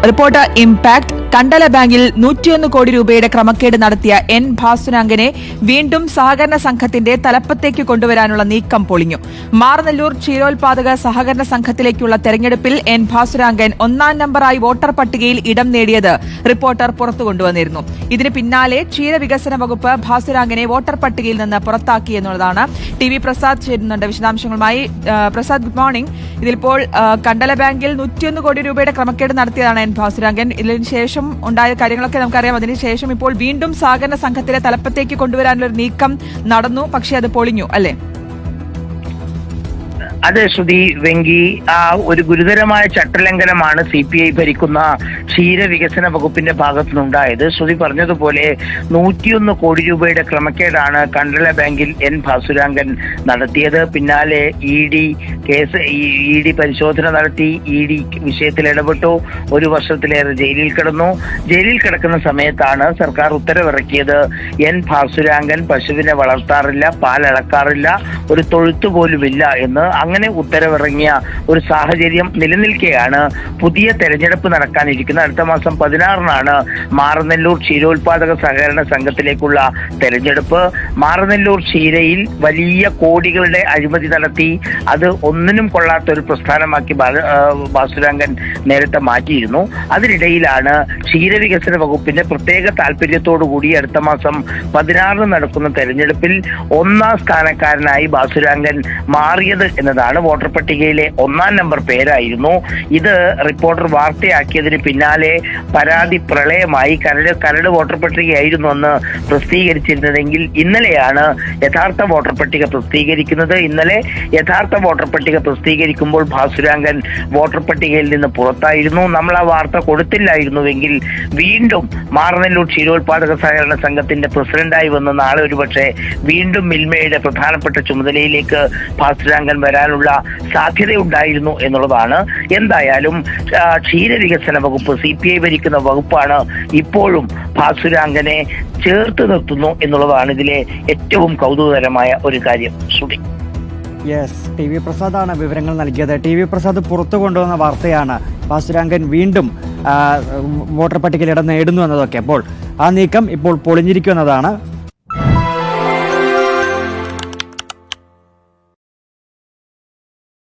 Reporter impact Kandala ബാങ്കിൽ 101 കോടി രൂപയുടെ ക്രമക്കേട് നടത്തിയ എൻ ഭാസുരാംഗനെ വീണ്ടും സഹകരണ സംഘത്തിന്റെ തലപ്പത്തേക്ക് കൊണ്ടുവരാനുള്ള നീക്കം പൊളിഞ്ഞു. മാറനല്ലൂർ ക്ഷീരോത്പാദക സഹകരണ സംഘത്തിലേക്കുള്ള തെരഞ്ഞെടുപ്പിൽ എൻ ഭാസുരാംഗൻ 1-ാം നമ്പറായി വോട്ടർ പട്ടികയിൽ ഇടം നേടിയത് റിപ്പോർട്ടർ പുറത്തുകൊണ്ടുവന്നിരുന്നു. ഇതിന് പിന്നാലെ ക്ഷീരവികസന വകുപ്പ് ഭാസുരാംഗനെ വോട്ടർ പട്ടികയിൽ നിന്ന് പുറത്താക്കി എന്നുള്ളതാണ്. ടി.വി. പ്രസാദ് ചേരുന്നുണ്ട് വിശദാംശങ്ങളുമായി. Prasad, good morning. ഇതിലിപ്പോൾ കണ്ടല ബാങ്കിൽ 101 കോടി രൂപയുടെ ക്രമക്കേട് നടത്തിയതാണ് എൻ ഭാസുരാംഗൻ. ഇതിന് ശേഷം ഉണ്ടായ കാര്യങ്ങളൊക്കെ നമുക്കറിയാം. അതിനുശേഷം ഇപ്പോൾ വീണ്ടും സഹകരണ സംഘത്തിലെ തലപ്പത്തേക്ക് കൊണ്ടുവരാനുള്ള ഒരു നീക്കം നടന്നു, പക്ഷേ അത് പൊളിഞ്ഞു അല്ലേ? അതെ ശ്രുതി, വെങ്കി, ഒരു ഗുരുതരമായ ചട്ടലംഘനമാണ് CPI ഭരിക്കുന്ന ക്ഷീരവികസന വകുപ്പിന്റെ ഭാഗത്തുനിന്നുണ്ടായത്. ശ്രുതി പറഞ്ഞതുപോലെ 101 കോടി രൂപയുടെ ക്രമക്കേടാണ് കണ്ടല ബാങ്കിൽ എൻ ഭാസുരാംഗൻ നടത്തിയത്. പിന്നാലെ ഇ ഡി പരിശോധന നടത്തി. ഇ.ഡി. വിഷയത്തിൽ ഇടപെട്ടു. 1 വർഷത്തിലേറെ ജയിലിൽ കിടന്നു. ജയിലിൽ കിടക്കുന്ന സമയത്താണ് സർക്കാർ ഉത്തരവിറക്കിയത്. എൻ ഭാസുരാംഗൻ പശുവിനെ വളർത്താറില്ല, പാലളക്കാറില്ല, ഒരു തൊഴുത്ത് പോലുമില്ല എന്ന്. അങ്ങനെ ഉത്തരവിറങ്ങിയ ഒരു സാഹചര്യം നിലനിൽക്കെയാണ് പുതിയ തെരഞ്ഞെടുപ്പ് നടക്കാനിരിക്കുന്നത്. അടുത്ത മാസം 16-നാണ് മാറനല്ലൂർ ക്ഷീരോത്പാദക സഹകരണ സംഘത്തിലേക്കുള്ള തെരഞ്ഞെടുപ്പ്. മാറനല്ലൂർ ക്ഷീരയിൽ വലിയ കോടികളുടെ അഴിമതി നടത്തി അത് ഒന്നിനും കൊള്ളാത്ത ഒരു പ്രസ്ഥാനമാക്കി ഭാസുരാംഗൻ നേരത്തെ മാറ്റിയിരുന്നു. അതിനിടയിലാണ് ക്ഷീരവികസന വകുപ്പിന്റെ പ്രത്യേക താല്പര്യത്തോടുകൂടി അടുത്ത മാസം 16 നടക്കുന്ന തെരഞ്ഞെടുപ്പിൽ 1-ാം സ്ഥാനക്കാരനായി ഭാസുരാംഗൻ മാറിയത് എന്നതാണ്. വോട്ടർ പട്ടികയിലെ 1-ാം നമ്പർ പേരായിരുന്നു ഇത്. റിപ്പോർട്ടർ വാർത്തയാക്കിയതിന് പിന്നാലെ പരാതി പ്രളയമായി. കരട് വോട്ടർ പട്ടികയായിരുന്നു അന്ന് പ്രസിദ്ധീകരിച്ചിരുന്നതെങ്കിൽ ഇന്നലെയാണ് യഥാർത്ഥ വോട്ടർ പട്ടിക പ്രസിദ്ധീകരിക്കുന്നത്. ഇന്നലെ യഥാർത്ഥ വോട്ടർ പട്ടിക പ്രസിദ്ധീകരിക്കുമ്പോൾ ഭാസുരാംഗൻ വോട്ടർ പട്ടികയിൽ നിന്ന് പുറത്തായിരുന്നു. നമ്മൾ ആ വാർത്ത കൊടുത്തില്ലായിരുന്നുവെങ്കിൽ വീണ്ടും മാറനല്ലൂർ ക്ഷീരോത്പാദക സഹകരണ സംഘത്തിന്റെ പ്രസിഡന്റായി വന്ന് നാളെ ഒരുപക്ഷെ വീണ്ടും മിൽമയുടെ പ്രധാനപ്പെട്ട ചുമതലയിലേക്ക് ഭാസുരാംഗൻ വരാനുള്ള സാധ്യതയുണ്ടായിരുന്നു എന്നുള്ളതാണ്. എന്തായാലും ക്ഷീരവികസന വകുപ്പ് CPI ഭരിക്കുന്ന വകുപ്പാണ് ഇപ്പോഴും ഭാസുരാംഗനെ ചേർത്ത് നിർത്തുന്നു എന്നുള്ളതാണ് ഇതിലെ ഏറ്റവും കൗതുകകരമായ ഒരു കാര്യം. ശ്രുതി. Yes, TV. പ്രസാദാണ് വിവരങ്ങൾ നൽകിയത്. ടി.വി. പ്രസാദ് പുറത്തു കൊണ്ടുവന്ന വാർത്തയാണ് ഭാസുരാംഗൻ വീണ്ടും വോട്ടർ പട്ടികയിൽ ഇടം നേടുന്നു എന്നതൊക്കെ. അപ്പോൾ ആ നീക്കം ഇപ്പോൾ പൊളിഞ്ഞിരിക്കുന്നതാണ്.